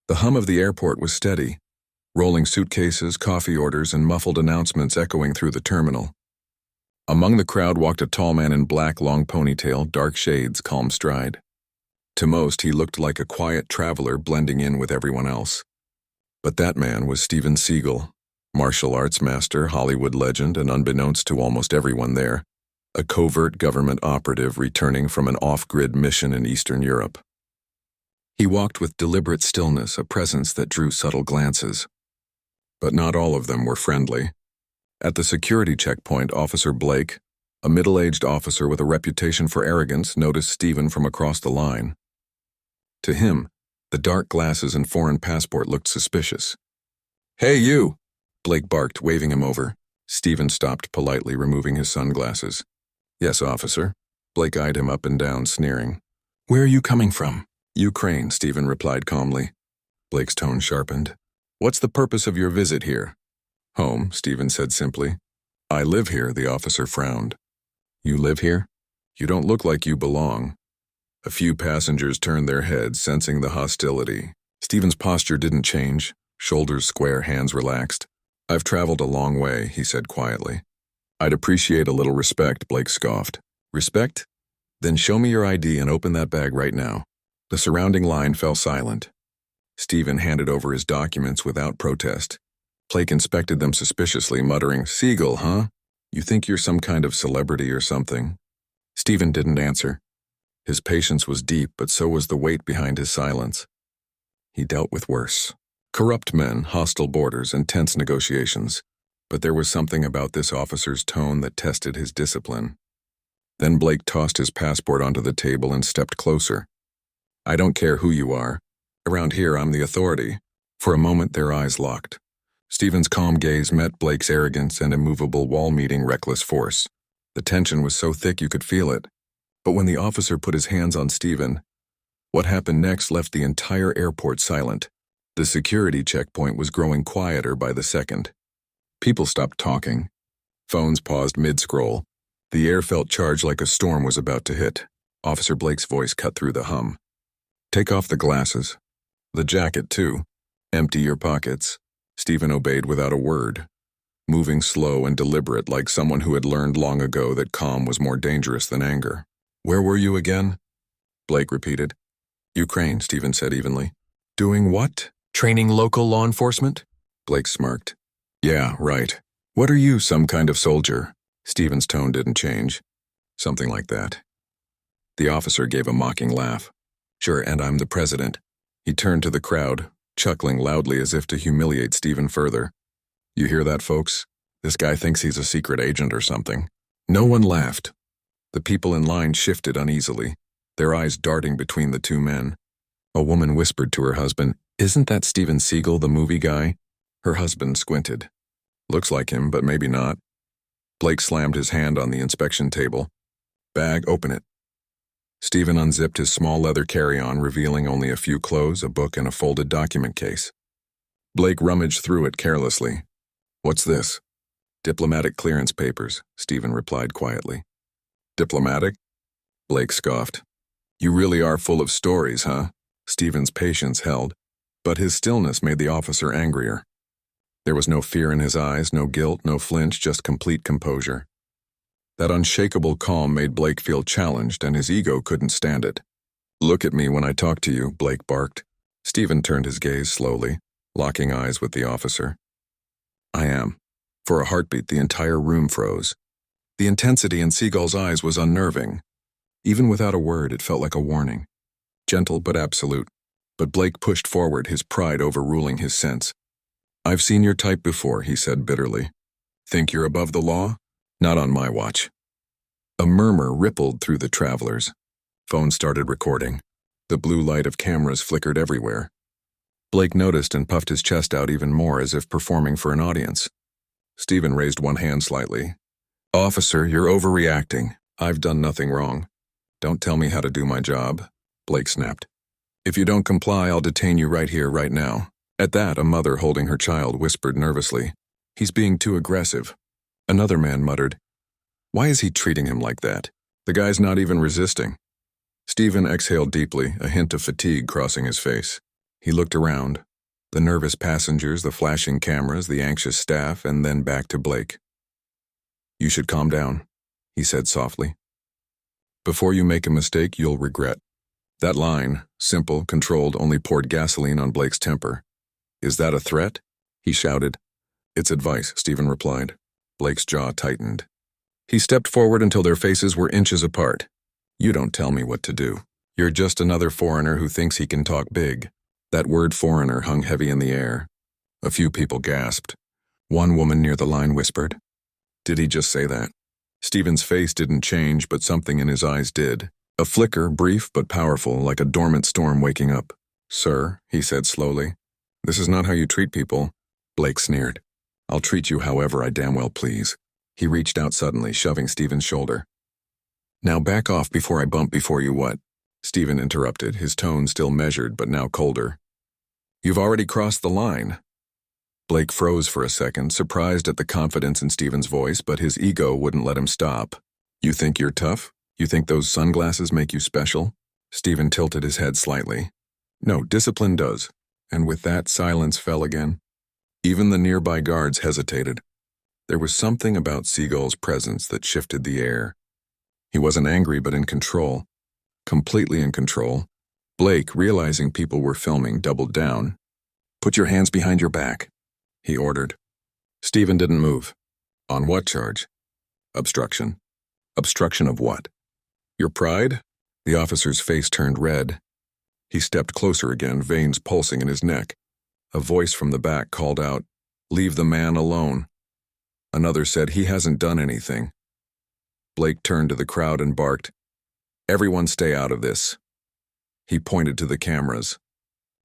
The hum of the airport was steady, rolling suitcases, coffee orders, and muffled announcements echoing through the terminal. Among the crowd walked a tall man in black, long ponytail, dark shades, calm stride. To most, he looked like a quiet traveler blending in with everyone else. But that man was Steven Seagal, martial arts master, Hollywood legend, and unbeknownst to almost everyone there, a covert government operative returning from an off-grid mission in Eastern Europe. He walked with deliberate stillness, a presence that drew subtle glances. But not all of them were friendly. At the security checkpoint, Officer Blake, a middle-aged officer with a reputation for arrogance, noticed Steven from across the line. To him, the dark glasses and foreign passport looked suspicious. "Hey, you!" Blake barked, waving him over. Steven stopped politely, removing his sunglasses. "Yes, officer." Blake eyed him up and down, sneering. "Where are you coming from?" "Ukraine," Steven replied calmly. Blake's tone sharpened. "What's the purpose of your visit here?" "Home," Steven said simply. "I live here," the officer frowned. "You live here? You don't look like you belong." A few passengers turned their heads, sensing the hostility. Steven's posture didn't change, shoulders square, hands relaxed. "I've traveled a long way," he said quietly. "I'd appreciate a little respect," Blake scoffed. "Respect? Then show me your ID and open that bag right now." The surrounding line fell silent. Steven handed over his documents without protest. Blake inspected them suspiciously, muttering, "Seagal, huh? You think you're some kind of celebrity or something?" Steven didn't answer. His patience was deep, but so was the weight behind his silence. He dealt with worse. Corrupt men, hostile borders, and tense negotiations. But there was something about this officer's tone that tested his discipline. Then Blake tossed his passport onto the table and stepped closer. "I don't care who you are. Around here, I'm the authority." For a moment, their eyes locked. Steven's calm gaze met Blake's arrogance and immovable wall-meeting reckless force. The tension was so thick you could feel it. But when the officer put his hands on Steven, what happened next left the entire airport silent. The security checkpoint was growing quieter by the second. People stopped talking. Phones paused mid-scroll. The air felt charged like a storm was about to hit. Officer Blake's voice cut through the hum. "Take off the glasses. The jacket, too. Empty your pockets." Steven obeyed without a word, moving slow and deliberate like someone who had learned long ago that calm was more dangerous than anger. "Where were you again?" Blake repeated. "Ukraine," Steven said evenly. "Doing what? Training local law enforcement?" Blake smirked. "Yeah, right. What are you, some kind of soldier?" Steven's tone didn't change. "Something like that." The officer gave a mocking laugh. "Sure, and I'm the president." He turned to the crowd, chuckling loudly as if to humiliate Steven further. "You hear that, folks? This guy thinks he's a secret agent or something." No one laughed. The people in line shifted uneasily, their eyes darting between the two men. A woman whispered to her husband, "Isn't that Steven Seagal, the movie guy?" Her husband squinted. "Looks like him, but maybe not." Blake slammed his hand on the inspection table. "Bag, open it." Steven unzipped his small leather carry-on, revealing only a few clothes, a book, and a folded document case. Blake rummaged through it carelessly. "What's this?" "Diplomatic clearance papers," Steven replied quietly. "Diplomatic?" Blake scoffed. "You really are full of stories, huh?" Steven's patience held, but his stillness made the officer angrier. There was no fear in his eyes, no guilt, no flinch, just complete composure. That unshakable calm made Blake feel challenged, and his ego couldn't stand it. "Look at me when I talk to you," Blake barked. Steven turned his gaze slowly, locking eyes with the officer. "I am." For a heartbeat, the entire room froze. The intensity in Seagal's eyes was unnerving. Even without a word, it felt like a warning. Gentle but absolute. But Blake pushed forward, his pride overruling his sense. "I've seen your type before," he said bitterly. "Think you're above the law? Not on my watch." A murmur rippled through the travelers. Phones started recording. The blue light of cameras flickered everywhere. Blake noticed and puffed his chest out even more, as if performing for an audience. Steven raised one hand slightly. "Officer, you're overreacting. I've done nothing wrong. Don't tell me how to do my job," Blake snapped. "If you don't comply, I'll detain you right here, right now." At that, a mother holding her child whispered nervously, "He's being too aggressive." Another man muttered, "Why is he treating him like that? The guy's not even resisting." Steven exhaled deeply, a hint of fatigue crossing his face. He looked around. The nervous passengers, the flashing cameras, the anxious staff, and then back to Blake. "You should calm down," he said softly. "Before you make a mistake, you'll regret." That line, simple, controlled, only poured gasoline on Blake's temper. "Is that a threat?" he shouted. "It's advice," Stephen replied. Blake's jaw tightened. He stepped forward until their faces were inches apart. "You don't tell me what to do. You're just another foreigner who thinks he can talk big." That word foreigner hung heavy in the air. A few people gasped. One woman near the line whispered, "Did he just say that?" Stephen's face didn't change, but something in his eyes did. A flicker, brief but powerful, like a dormant storm waking up. "Sir," he said slowly, "this is not how you treat people." Blake sneered. "I'll treat you however I damn well please." He reached out suddenly, shoving Stephen's shoulder. "Now back off before I bump before you what?" Stephen interrupted, his tone still measured but now colder. "You've already crossed the line." Blake froze for a second, surprised at the confidence in Stephen's voice, but his ego wouldn't let him stop. "You think you're tough? You think those sunglasses make you special?" Stephen tilted his head slightly. "No, discipline does." And with that, silence fell again. Even the nearby guards hesitated. There was something about Seagal's presence that shifted the air. He wasn't angry, but in control. Completely in control. Blake, realizing people were filming, doubled down. "Put your hands behind your back," he ordered. Stephen didn't move. "On what charge?" "Obstruction." "Obstruction of what?" "Your pride?" The officer's face turned red. He stepped closer again, veins pulsing in his neck. A voice from the back called out, "Leave the man alone." Another said, "He hasn't done anything." Blake turned to the crowd and barked, "Everyone stay out of this." He pointed to the cameras.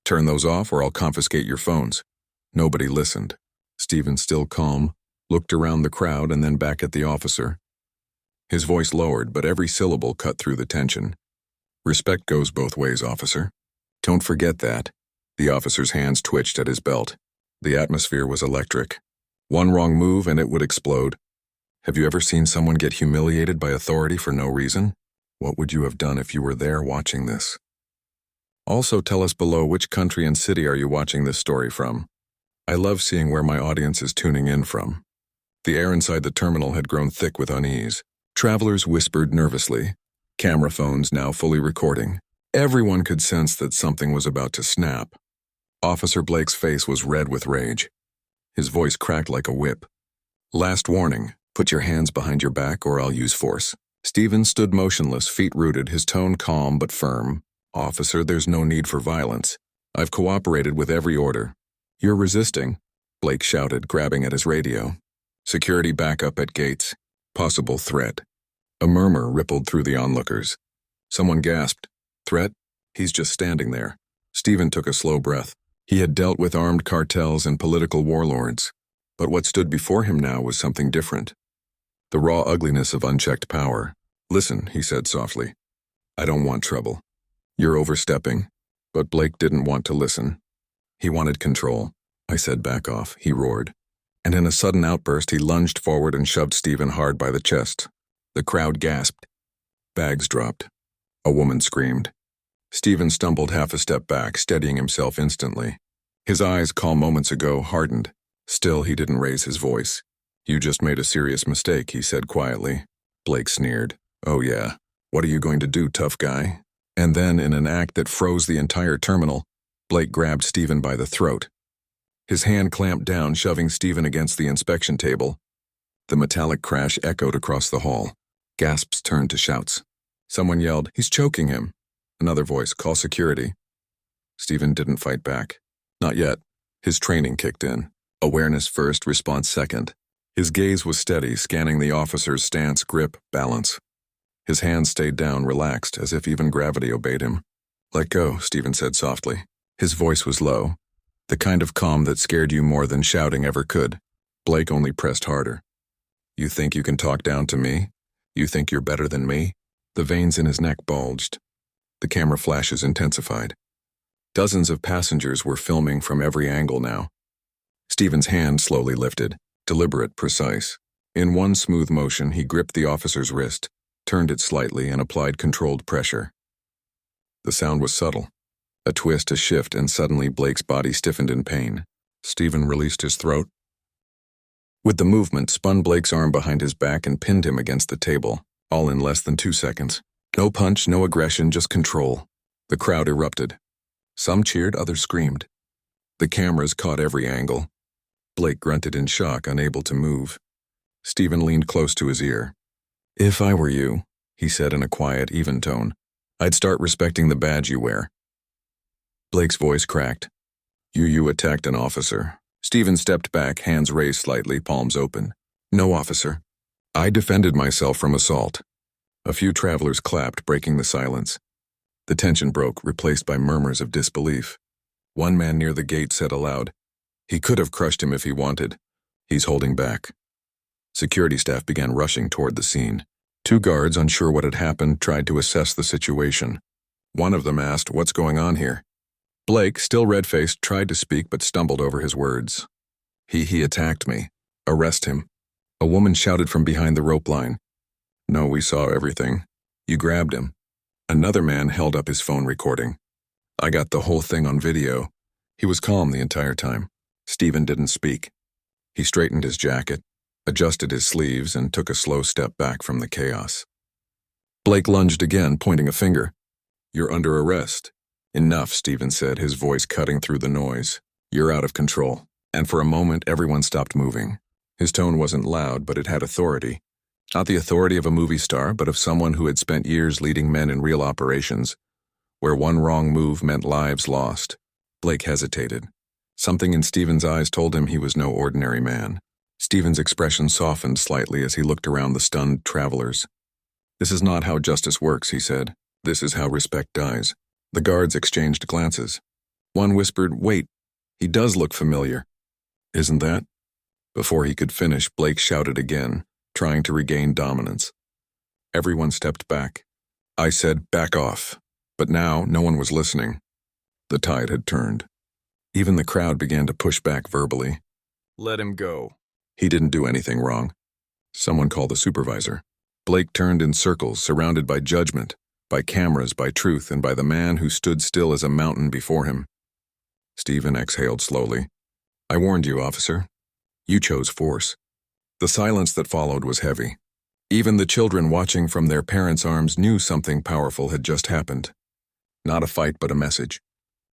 "Turn those off or I'll confiscate your phones." Nobody listened. Stephen, still calm, looked around the crowd and then back at the officer. His voice lowered, but every syllable cut through the tension. "Respect goes both ways, officer. Don't forget that." The officer's hands twitched at his belt. The atmosphere was electric. One wrong move and it would explode. Have you ever seen someone get humiliated by authority for no reason? What would you have done if you were there watching this? Also, tell us below which country and city are you watching this story from. I love seeing where my audience is tuning in from. The air inside the terminal had grown thick with unease. Travelers whispered nervously. Camera phones now fully recording. Everyone could sense that something was about to snap. Officer Blake's face was red with rage. His voice cracked like a whip. "Last warning, put your hands behind your back or I'll use force." Stephen stood motionless, feet rooted, his tone calm but firm. "Officer, there's no need for violence. I've cooperated with every order." "You're resisting," Blake shouted, grabbing at his radio. "Security backup at gates. Possible threat." A murmur rippled through the onlookers. Someone gasped, "Threat? He's just standing there." Stephen took a slow breath. He had dealt with armed cartels and political warlords, but what stood before him now was something different. The raw ugliness of unchecked power. "Listen," he said softly. "I don't want trouble. You're overstepping." But Blake didn't want to listen. He wanted control. "I said back off," he roared. And in a sudden outburst, he lunged forward and shoved Stephen hard by the chest. The crowd gasped. Bags dropped. A woman screamed. Stephen stumbled half a step back, steadying himself instantly. His eyes, calm moments ago, hardened. Still, he didn't raise his voice. "You just made a serious mistake," he said quietly. Blake sneered. "Oh yeah. What are you going to do, tough guy?" And then, in an act that froze the entire terminal, Blake grabbed Stephen by the throat. His hand clamped down, shoving Stephen against the inspection table. The metallic crash echoed across the hall. Gasps turned to shouts. Someone yelled, "He's choking him." Another voice, "Call security." Stephen didn't fight back. Not yet. His training kicked in. Awareness first, response second. His gaze was steady, scanning the officer's stance, grip, balance. His hands stayed down, relaxed, as if even gravity obeyed him. "Let go," Stephen said softly. His voice was low, the kind of calm that scared you more than shouting ever could. Blake only pressed harder. "You think you can talk down to me? You think you're better than me?" The veins in his neck bulged. The camera flashes intensified. Dozens of passengers were filming from every angle now. Stephen's hand slowly lifted, deliberate, precise. In one smooth motion, he gripped the officer's wrist, turned it slightly, and applied controlled pressure. The sound was subtle, A twist, a shift, and suddenly Blake's body stiffened in pain. Stephen released his throat. With the movement, spun Blake's arm behind his back and pinned him against the table, all in less than 2 seconds. No punch, no aggression, just control. The crowd erupted. Some cheered, others screamed. The cameras caught every angle. Blake grunted in shock, unable to move. Stephen leaned close to his ear. "If I were you," he said in a quiet, even tone, "I'd start respecting the badge you wear." Blake's voice cracked. You attacked an officer." Stephen stepped back, hands raised slightly, palms open. "No, officer. I defended myself from assault." A few travelers clapped, breaking the silence. The tension broke, replaced by murmurs of disbelief. One man near the gate said aloud, "He could have crushed him if he wanted. He's holding back." Security staff began rushing toward the scene. 2 guards, unsure what had happened, tried to assess the situation. One of them asked, "What's going on here?" Blake, still red-faced, tried to speak but stumbled over his words. He attacked me. Arrest him." A woman shouted from behind the rope line. "No, we saw everything. You grabbed him." Another man held up his phone recording. "I got the whole thing on video." He was calm the entire time. Stephen didn't speak. He straightened his jacket, adjusted his sleeves, and took a slow step back from the chaos. Blake lunged again, pointing a finger. "You're under arrest." "Enough," Stephen said, his voice cutting through the noise. "You're out of control." And for a moment, everyone stopped moving. His tone wasn't loud, but it had authority. Not the authority of a movie star, but of someone who had spent years leading men in real operations, where one wrong move meant lives lost. Blake hesitated. Something in Stephen's eyes told him he was no ordinary man. Stephen's expression softened slightly as he looked around the stunned travelers. "This is not how justice works," he said. "This is how respect dies." The guards exchanged glances. One whispered, "Wait, he does look familiar." "Isn't that?" Before he could finish, Blake shouted again, trying to regain dominance. Everyone stepped back. I said, "Back off." But now no one was listening. The tide had turned. Even the crowd began to push back verbally. "Let him go. He didn't do anything wrong." Someone called the supervisor. Blake turned in circles, surrounded by judgment, by cameras, by truth, and by the man who stood still as a mountain before him. Stephen exhaled slowly. "I warned you, officer. You chose force." The silence that followed was heavy. Even the children watching from their parents' arms knew something powerful had just happened. Not a fight, but a message.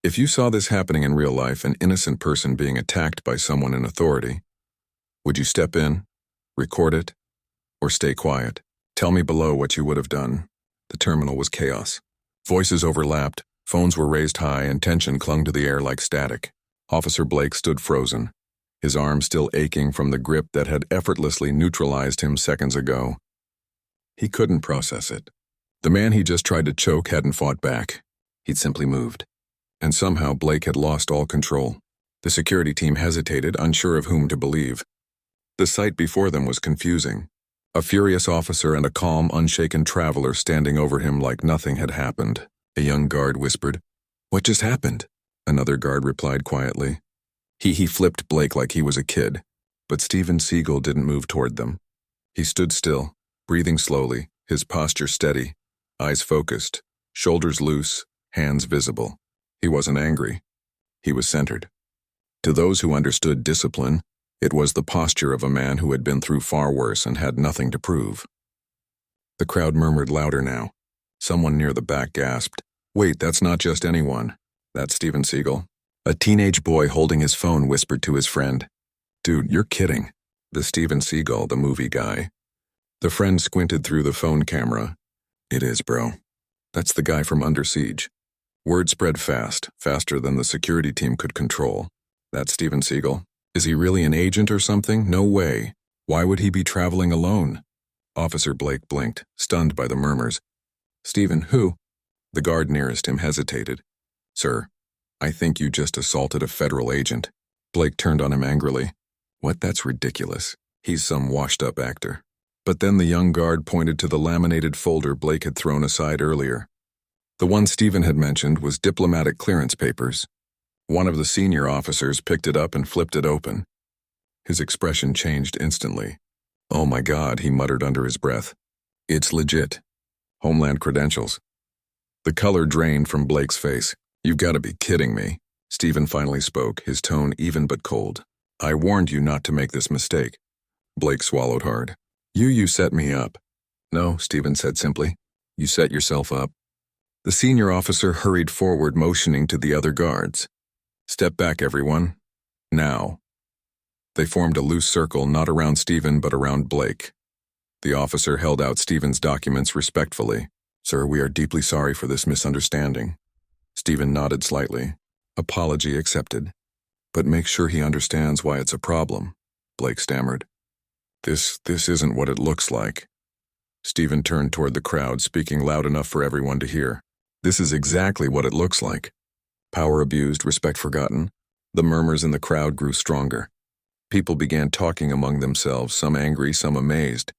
If you saw this happening in real life, an innocent person being attacked by someone in authority, would you step in, record it, or stay quiet? Tell me below what you would have done. The terminal was chaos. Voices overlapped, phones were raised high, and tension clung to the air like static. Officer Blake stood frozen, his arm still aching from the grip that had effortlessly neutralized him seconds ago. He couldn't process it. The man he just tried to choke hadn't fought back. He'd simply moved. And somehow Blake had lost all control. The security team hesitated, unsure of whom to believe. The sight before them was confusing. A furious officer and a calm, unshaken traveler standing over him like nothing had happened. A young guard whispered, "What just happened?" Another guard replied quietly. He flipped Blake like he was a kid, but Stephen Seagal didn't move toward them. He stood still, breathing slowly, his posture steady, eyes focused, shoulders loose, hands visible. He wasn't angry. He was centered. To those who understood discipline, it was the posture of a man who had been through far worse and had nothing to prove. The crowd murmured louder now. Someone near the back gasped, "Wait, that's not just anyone. That's Stephen Seagal." A teenage boy holding his phone whispered to his friend, "Dude, you're kidding." The Stephen Seagal, the movie guy. The friend squinted through the phone camera. "It is, bro. That's the guy from Under Siege." Word spread fast, faster than the security team could control. "That's Stephen Seagal. Is he really an agent or something? No way. Why would he be traveling alone?" Officer Blake blinked, stunned by the murmurs. "Stephen, who?" The guard nearest him hesitated. "Sir, I think you just assaulted a federal agent." Blake turned on him angrily. "What? That's ridiculous. He's some washed-up actor." But then the young guard pointed to the laminated folder Blake had thrown aside earlier. The one Stephen had mentioned was diplomatic clearance papers. One of the senior officers picked it up and flipped it open. His expression changed instantly. "Oh my God," he muttered under his breath. "It's legit. Homeland credentials." The color drained from Blake's face. You've got to be kidding me. Stephen finally spoke, his tone even but cold. I warned you not to make this mistake. Blake swallowed hard. You set me up. No, Stephen said simply. You set yourself up. The senior officer hurried forward, motioning to the other guards. Step back, everyone. Now. They formed a loose circle, not around Stephen, but around Blake. The officer held out Stephen's documents respectfully. Sir, we are deeply sorry for this misunderstanding. Stephen nodded slightly. Apology accepted. But make sure he understands why it's a problem, Blake stammered. This isn't what it looks like. Stephen turned toward the crowd, speaking loud enough for everyone to hear. This is exactly what it looks like. Power abused, respect forgotten. The murmurs in the crowd grew stronger. People began talking among themselves, some angry, some amazed.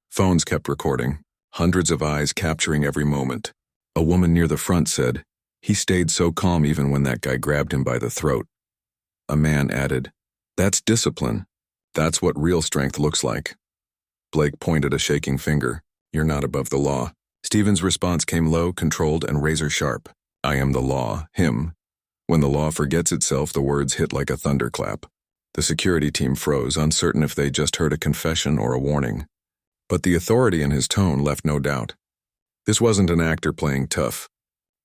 Phones kept recording, hundreds of eyes capturing every moment. A woman near the front said, "He stayed so calm even when that guy grabbed him by the throat." A man added, "That's discipline. That's what real strength looks like." Blake pointed a shaking finger. "You're not above the law." Stephen's response came low, controlled, and razor-sharp. "I am the law, him." When the law forgets itself, the words hit like a thunderclap. The security team froze, uncertain if they just heard a confession or a warning. But the authority in his tone left no doubt. This wasn't an actor playing tough.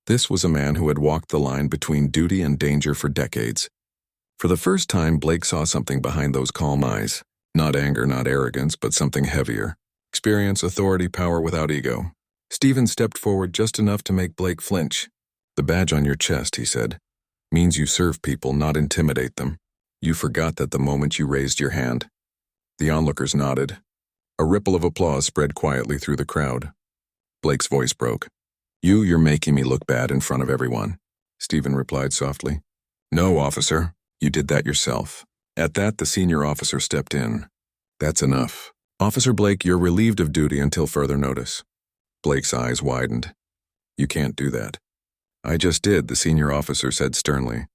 This was a man who had walked the line between duty and danger for decades. For the first time, Blake saw something behind those calm eyes. Not anger, not arrogance, but something heavier. Experience, authority, power without ego. Stephen stepped forward just enough to make Blake flinch. "The badge on your chest," he said, "means you serve people, not intimidate them. You forgot that the moment you raised your hand." The onlookers nodded. A ripple of applause spread quietly through the crowd. Blake's voice broke. You're making me look bad in front of everyone," Stephen replied softly. "No, officer. You did that yourself." At that, the senior officer stepped in. "That's enough. Officer Blake, you're relieved of duty until further notice." Blake's eyes widened. "You can't do that." "I just did," the senior officer said sternly.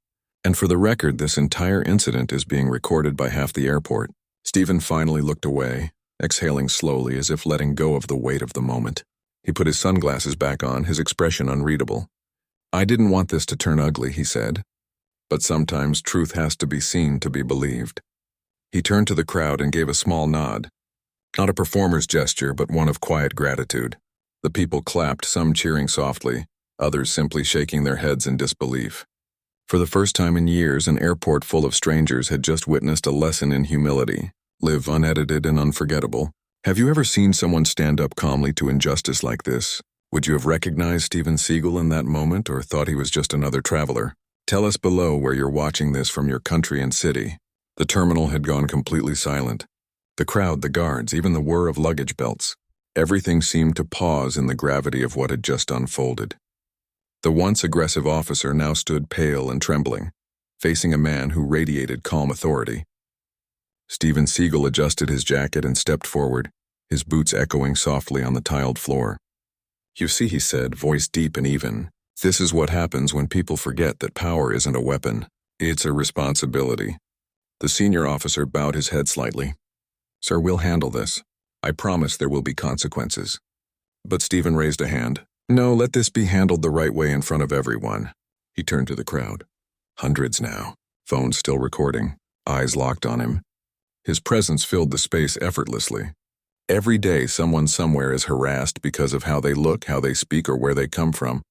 "And for the record, this entire incident is being recorded by half the airport." Stephen finally looked away, exhaling slowly as if letting go of the weight of the moment. He put his sunglasses back on, his expression unreadable. "I didn't want this to turn ugly," he said. "But sometimes truth has to be seen to be believed." He turned to the crowd and gave a small nod. Not a performer's gesture, but one of quiet gratitude. The people clapped, some cheering softly, others simply shaking their heads in disbelief. For the first time in years, an airport full of strangers had just witnessed a lesson in humility. Live unedited and unforgettable. Have you ever seen someone stand up calmly to injustice like this? Would you have recognized Steven Seagal in that moment or thought he was just another traveler? Tell us below where you're watching this from your country and city. The terminal had gone completely silent. The crowd, the guards, even the whir of luggage belts. Everything seemed to pause in the gravity of what had just unfolded. The once aggressive officer now stood pale and trembling, facing a man who radiated calm authority. Steven Seagal adjusted his jacket and stepped forward, his boots echoing softly on the tiled floor. "You see," he said, voice deep and even, "this is what happens when people forget that power isn't a weapon. It's a responsibility." The senior officer bowed his head slightly. "Sir, we'll handle this. I promise there will be consequences." But Stephen raised a hand. "No, let this be handled the right way in front of everyone." He turned to the crowd. Hundreds now, phones still recording, eyes locked on him. His presence filled the space effortlessly. Every day someone somewhere is harassed because of how they look, how they speak, or where they come from.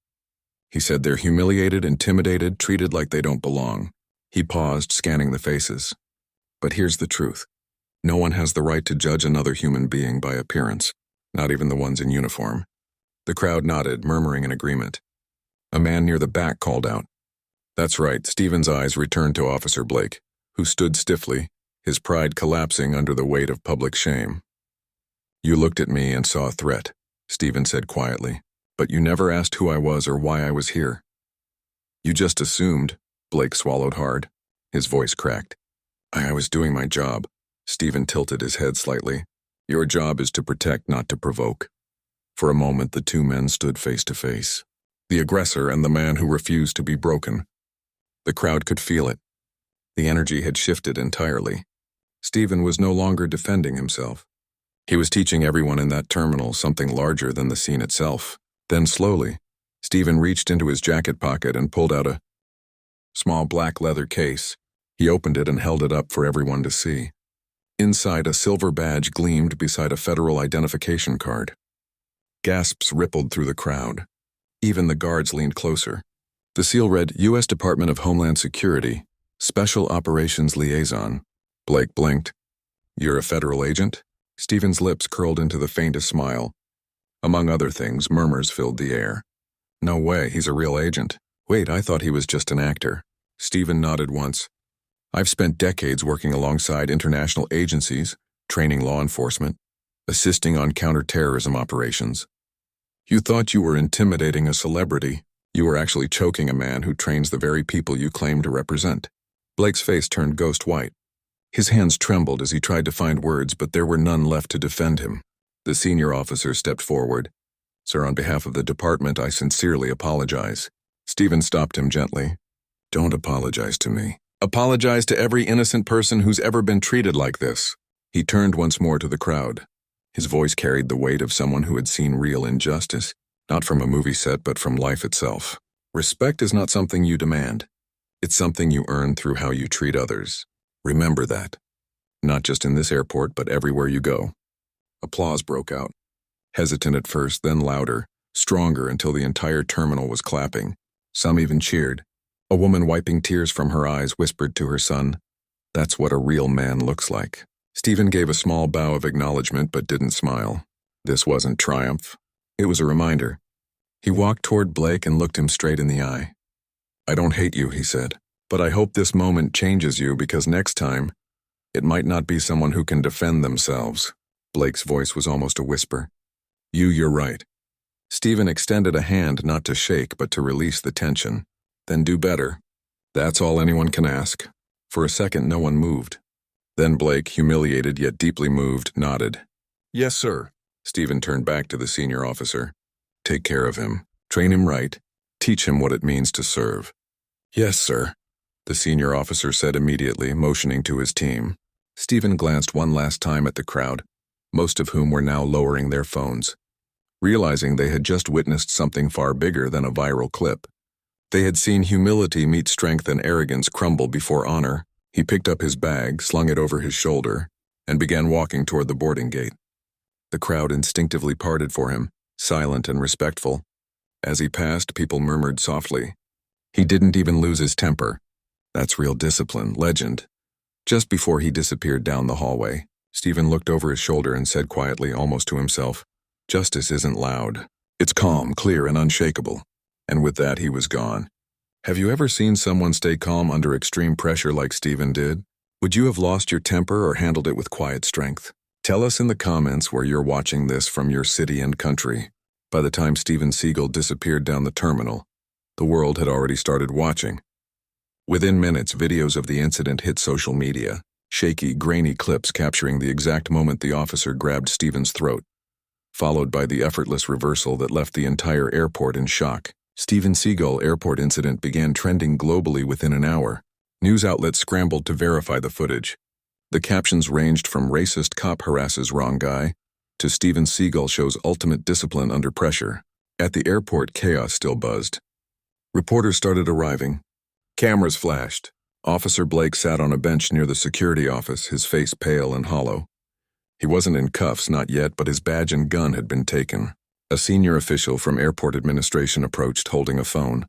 He said they're humiliated, intimidated, treated like they don't belong. He paused, scanning the faces. But here's the truth. No one has the right to judge another human being by appearance, not even the ones in uniform. The crowd nodded, murmuring in agreement. A man near the back called out. That's right. Stephen's eyes returned to Officer Blake, who stood stiffly, his pride collapsing under the weight of public shame. "You looked at me and saw a threat," Stephen said quietly, "but you never asked who I was or why I was here." "You just assumed," Blake swallowed hard. His voice cracked. I was doing my job." Stephen tilted his head slightly. "Your job is to protect, not to provoke." For a moment, the two men stood face to face. The aggressor and the man who refused to be broken. The crowd could feel it. The energy had shifted entirely. Stephen was no longer defending himself. He was teaching everyone in that terminal something larger than the scene itself. Then slowly, Stephen reached into his jacket pocket and pulled out a small black leather case. He opened it and held it up for everyone to see. Inside, a silver badge gleamed beside a federal identification card. Gasps rippled through the crowd. Even the guards leaned closer. The seal read, U.S. Department of Homeland Security, Special Operations Liaison. Blake blinked. You're a federal agent? Stephen's lips curled into the faintest smile. Among other things, murmurs filled the air. No way, he's a real agent. Wait, I thought he was just an actor. Stephen nodded once. I've spent decades working alongside international agencies, training law enforcement, assisting on counterterrorism operations. You thought you were intimidating a celebrity. You were actually choking a man who trains the very people you claim to represent. Blake's face turned ghost white. His hands trembled as he tried to find words, but there were none left to defend him. The senior officer stepped forward. Sir, on behalf of the department, I sincerely apologize. Stephen stopped him gently. Don't apologize to me. Apologize to every innocent person who's ever been treated like this. He turned once more to the crowd. His voice carried the weight of someone who had seen real injustice, not from a movie set but from life itself. Respect is not something you demand. It's something you earn through how you treat others. Remember that. Not just in this airport, but everywhere you go. Applause broke out. Hesitant at first, then louder, stronger until the entire terminal was clapping. Some even cheered. A woman wiping tears from her eyes whispered to her son, "That's what a real man looks like." Stephen gave a small bow of acknowledgement but didn't smile. This wasn't triumph. It was a reminder. He walked toward Blake and looked him straight in the eye. I don't hate you, he said, but I hope this moment changes you because next time, it might not be someone who can defend themselves. Blake's voice was almost a whisper. You're right. Stephen extended a hand not to shake but to release the tension. Then do better. That's all anyone can ask. For a second, no one moved. Then Blake, humiliated yet deeply moved, nodded. Yes, sir. Stephen turned back to the senior officer. Take care of him. Train him right. Teach him what it means to serve. Yes, sir, the senior officer said immediately, motioning to his team. Stephen glanced one last time at the crowd, most of whom were now lowering their phones. Realizing they had just witnessed something far bigger than a viral clip. They had seen humility meet strength and arrogance crumble before honor. He picked up his bag, slung it over his shoulder, and began walking toward the boarding gate. The crowd instinctively parted for him, silent and respectful. As he passed, people murmured softly. He didn't even lose his temper. That's real discipline, legend. Just before he disappeared down the hallway, Stephen looked over his shoulder and said quietly, almost to himself, Justice isn't loud. It's calm, clear, and unshakable. And with that, he was gone. Have you ever seen someone stay calm under extreme pressure like Stephen did? Would you have lost your temper or handled it with quiet strength? Tell us in the comments where you're watching this from your city and country. By the time Steven Seagal disappeared down the terminal, the world had already started watching. Within minutes, videos of the incident hit social media, shaky, grainy clips capturing the exact moment the officer grabbed Steven's throat, followed by the effortless reversal that left the entire airport in shock. Steven Seagal airport incident began trending globally within an hour. News outlets scrambled to verify the footage. The captions ranged from racist cop harasses wrong guy to Steven Seagal shows ultimate discipline under pressure. At the airport, chaos still buzzed. Reporters started arriving. Cameras flashed. Officer Blake sat on a bench near the security office, his face pale and hollow. He wasn't in cuffs, not yet, but his badge and gun had been taken. A senior official from airport administration approached, holding a phone.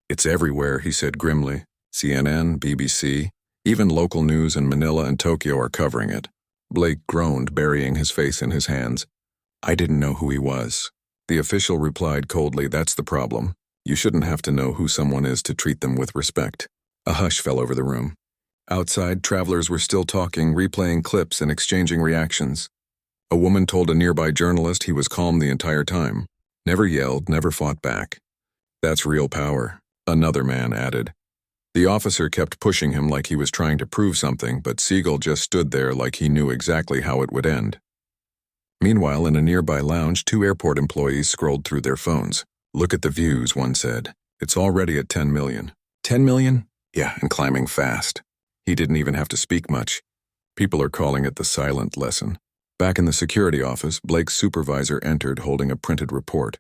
It's everywhere, he said grimly. CNN, BBC, even local news in Manila and Tokyo are covering it. Blake groaned, burying his face in his hands. I didn't know who he was. The official replied coldly, that's the problem. You shouldn't have to know who someone is to treat them with respect. A hush fell over the room. Outside, travelers were still talking, replaying clips and exchanging reactions. A woman told a nearby journalist he was calm the entire time. Never yelled, never fought back. That's real power, another man added. The officer kept pushing him like he was trying to prove something, but Seagal just stood there like he knew exactly how it would end. Meanwhile, in a nearby lounge, 2 airport employees scrolled through their phones. Look at the views, one said. It's already at 10 million. 10 million? Yeah, and climbing fast. He didn't even have to speak much. People are calling it the silent lesson. Back in the security office, Blake's supervisor entered holding a printed report.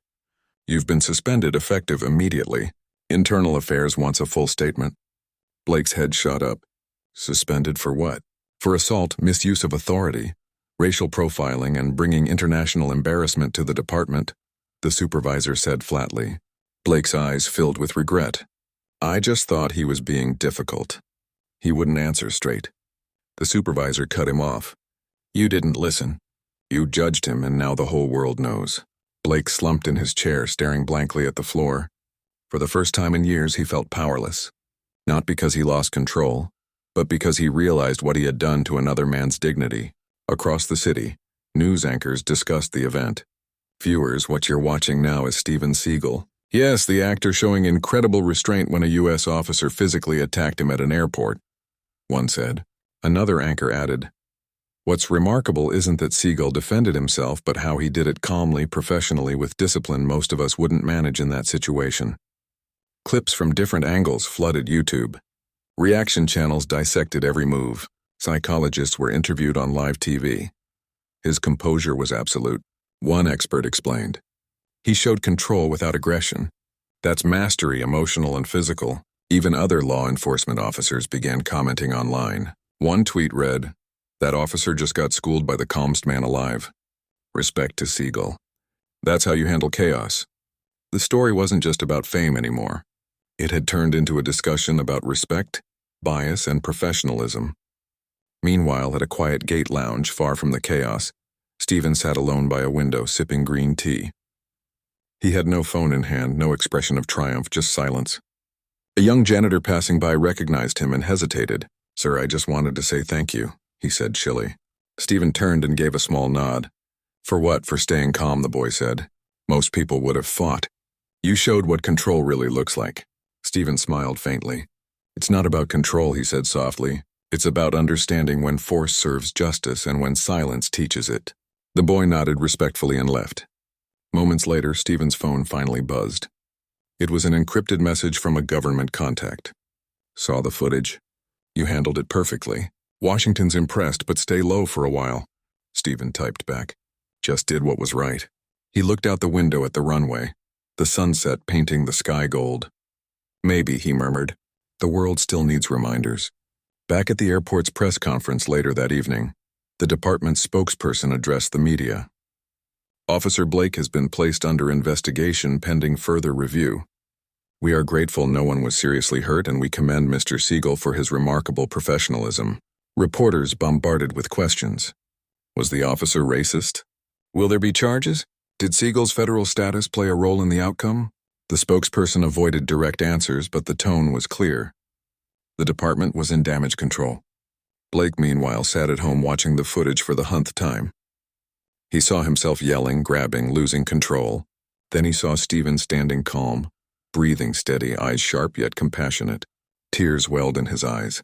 You've been suspended effective immediately. Internal Affairs wants a full statement. Blake's head shot up. Suspended for what? For assault, misuse of authority, racial profiling, and bringing international embarrassment to the department, the supervisor said flatly. Blake's eyes filled with regret. I just thought he was being difficult. He wouldn't answer straight. The supervisor cut him off. You didn't listen. You judged him, and now the whole world knows. Blake slumped in his chair, staring blankly at the floor. For the first time in years, he felt powerless. Not because he lost control, but because he realized what he had done to another man's dignity. Across the city, news anchors discussed the event. Viewers, what you're watching now is Steven Seagal. Yes, the actor showing incredible restraint when a U.S. officer physically attacked him at an airport, one said. Another anchor added, what's remarkable isn't that Seagal defended himself, but how he did it calmly, professionally, with discipline most of us wouldn't manage in that situation. Clips from different angles flooded YouTube. Reaction channels dissected every move. Psychologists were interviewed on live TV. His composure was absolute, one expert explained. He showed control without aggression. That's mastery, emotional and physical. Even other law enforcement officers began commenting online. One tweet read, that officer just got schooled by the calmest man alive. Respect to Seagal. That's how you handle chaos. The story wasn't just about fame anymore. It had turned into a discussion about respect, bias, and professionalism. Meanwhile, at a quiet gate lounge far from the chaos, Steven sat alone by a window sipping green tea. He had no phone in hand, no expression of triumph, just silence. A young janitor passing by recognized him and hesitated. Sir, I just wanted to say thank you, he said chilly. Steven turned and gave a small nod. For what? For staying calm, the boy said. Most people would have fought. You showed what control really looks like. Steven smiled faintly. It's not about control, he said softly. It's about understanding when force serves justice and when silence teaches it. The boy nodded respectfully and left. Moments later, Steven's phone finally buzzed. It was an encrypted message from a government contact. Saw the footage? You handled it perfectly. Washington's impressed, but stay low for a while. Steven typed back. Just did what was right. He looked out the window at the runway, the sunset painting the sky gold. Maybe, he murmured. The world still needs reminders. Back at the airport's press conference later that evening, the department's spokesperson addressed the media. Officer Blake has been placed under investigation pending further review. We are grateful no one was seriously hurt, and we commend Mr. Seagal for his remarkable professionalism. Reporters bombarded with questions. Was the officer racist? Will there be charges? Did Seagal's federal status play a role in the outcome? The spokesperson avoided direct answers, but the tone was clear. The department was in damage control. Blake, meanwhile, sat at home watching the footage for the 100th time. He saw himself yelling, grabbing, losing control. Then he saw Steven standing calm, breathing steady, eyes sharp yet compassionate. Tears welled in his eyes.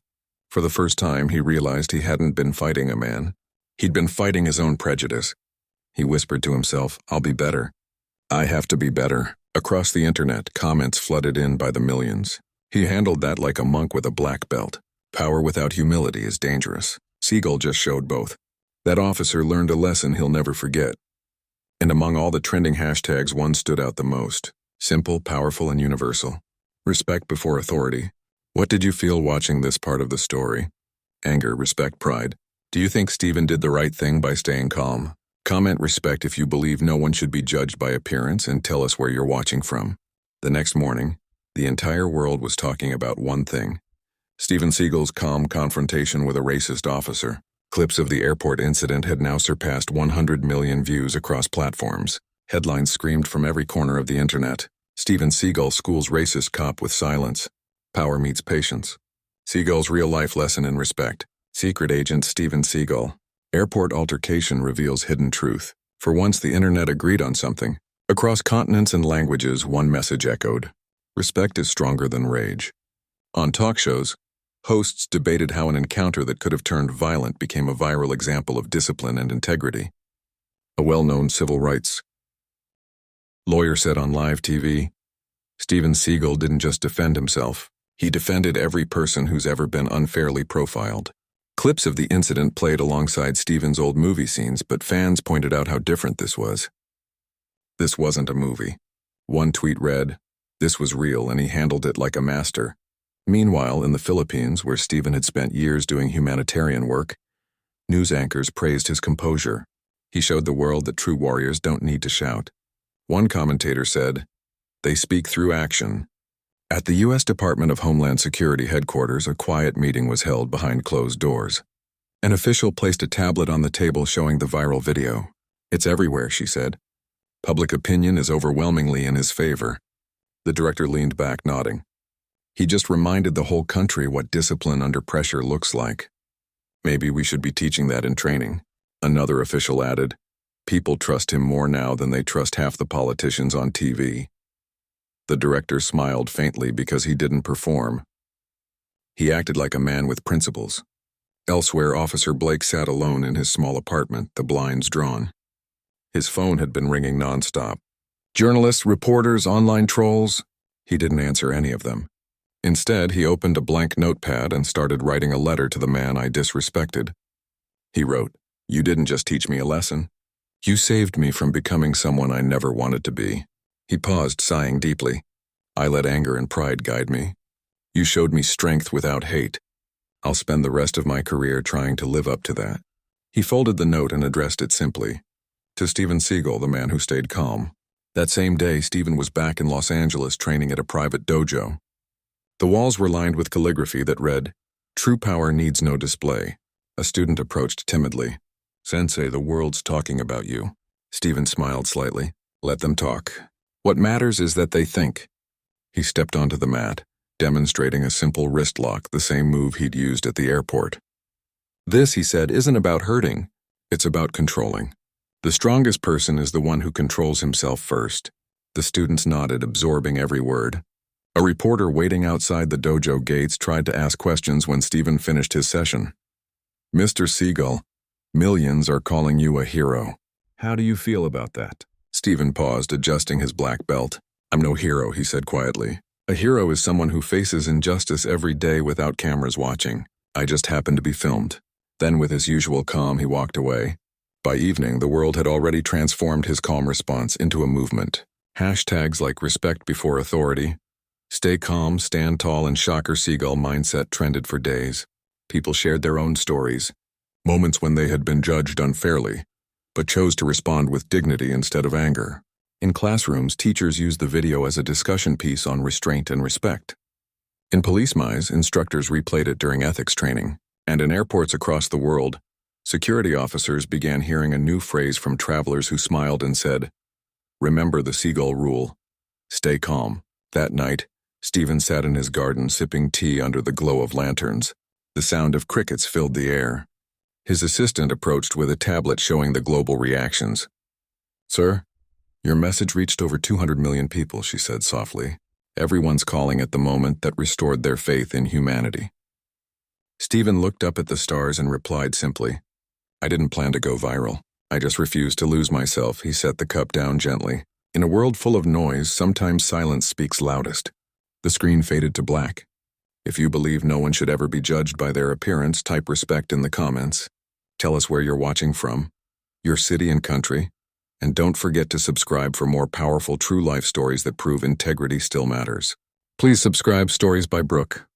For the first time, he realized he hadn't been fighting a man. He'd been fighting his own prejudice. He whispered to himself, I'll be better. I have to be better. Across the internet, comments flooded in by the millions. He handled that like a monk with a black belt. Power without humility is dangerous. Seagal just showed both. That officer learned a lesson he'll never forget. And among all the trending hashtags, one stood out the most. Simple, powerful, and universal. Respect before authority. What did you feel watching this part of the story? Anger, respect, pride. Do you think Steven did the right thing by staying calm? Comment respect if you believe no one should be judged by appearance, and tell us where you're watching from. The next morning, the entire world was talking about one thing. Steven Seagal's calm confrontation with a racist officer. Clips of the airport incident had now surpassed 100 million views across platforms. Headlines screamed from every corner of the internet. Steven Seagal schools racist cop with silence. Power meets patience. Seagal's real-life lesson in respect. Secret agent Steven Seagal. Airport altercation reveals hidden truth. For once, the internet agreed on something. Across continents and languages, one message echoed. Respect is stronger than rage. On talk shows, hosts debated how an encounter that could have turned violent became a viral example of discipline and integrity. A well-known civil rights lawyer said on live TV, Steven Seagal didn't just defend himself. He defended every person who's ever been unfairly profiled. Clips of the incident played alongside Steven's old movie scenes, but fans pointed out how different this was. This wasn't a movie. One tweet read, "This was real and he handled it like a master." Meanwhile, in the Philippines, where Stephen had spent years doing humanitarian work, news anchors praised his composure. He showed the world that true warriors don't need to shout. One commentator said, "They speak through action." At the U.S. Department of Homeland Security headquarters, a quiet meeting was held behind closed doors. An official placed a tablet on the table showing the viral video. "It's everywhere," she said. "Public opinion is overwhelmingly in his favor." The director leaned back, nodding. "He just reminded the whole country what discipline under pressure looks like. Maybe we should be teaching that in training." Another official added, "People trust him more now than they trust half the politicians on TV." The director smiled faintly because he didn't perform. He acted like a man with principles. Elsewhere, Officer Blake sat alone in his small apartment, the blinds drawn. His phone had been ringing nonstop. Journalists, reporters, online trolls. He didn't answer any of them. Instead, he opened a blank notepad and started writing a letter to the man I disrespected. He wrote, "You didn't just teach me a lesson. You saved me from becoming someone I never wanted to be." He paused, sighing deeply. "I let anger and pride guide me. You showed me strength without hate. I'll spend the rest of my career trying to live up to that." He folded the note and addressed it simply. To Steven Seagal, the man who stayed calm. That same day, Steven was back in Los Angeles training at a private dojo. The walls were lined with calligraphy that read, "True power needs no display." A student approached timidly. "Sensei, the world's talking about you." Steven smiled slightly. "Let them talk. What matters is that they think." He stepped onto the mat, demonstrating a simple wrist lock, the same move he'd used at the airport. "This," he said, "isn't about hurting. It's about controlling. The strongest person is the one who controls himself first." The students nodded, absorbing every word. A reporter waiting outside the dojo gates tried to ask questions when Steven finished his session. "Mr. Seagal, millions are calling you a hero. How do you feel about that?" Steven paused, adjusting his black belt. "I'm no hero," he said quietly. "A hero is someone who faces injustice every day without cameras watching. I just happened to be filmed." Then with his usual calm, he walked away. By evening, the world had already transformed his calm response into a movement. Hashtags like respect before authority, stay calm, stand tall, and shocker Seagal mindset trended for days. People shared their own stories, moments when they had been judged unfairly, but chose to respond with dignity instead of anger. In classrooms, teachers used the video as a discussion piece on restraint and respect. In police mize, instructors replayed it during ethics training. And in airports across the world, security officers began hearing a new phrase from travelers who smiled and said, "Remember the Seagal rule. Stay calm." That night, Steven sat in his garden sipping tea under the glow of lanterns. The sound of crickets filled the air. His assistant approached with a tablet showing the global reactions. "Sir, your message reached over 200 million people," she said softly. "Everyone's calling at the moment that restored their faith in humanity." Steven looked up at the stars and replied simply, "I didn't plan to go viral. I just refused to lose myself." He set the cup down gently. In a world full of noise, sometimes silence speaks loudest. The screen faded to black. If you believe no one should ever be judged by their appearance, type respect in the comments. Tell us where you're watching from, your city and country, and don't forget to subscribe for more powerful true life stories that prove integrity still matters. Please subscribe. Stories by Brooke.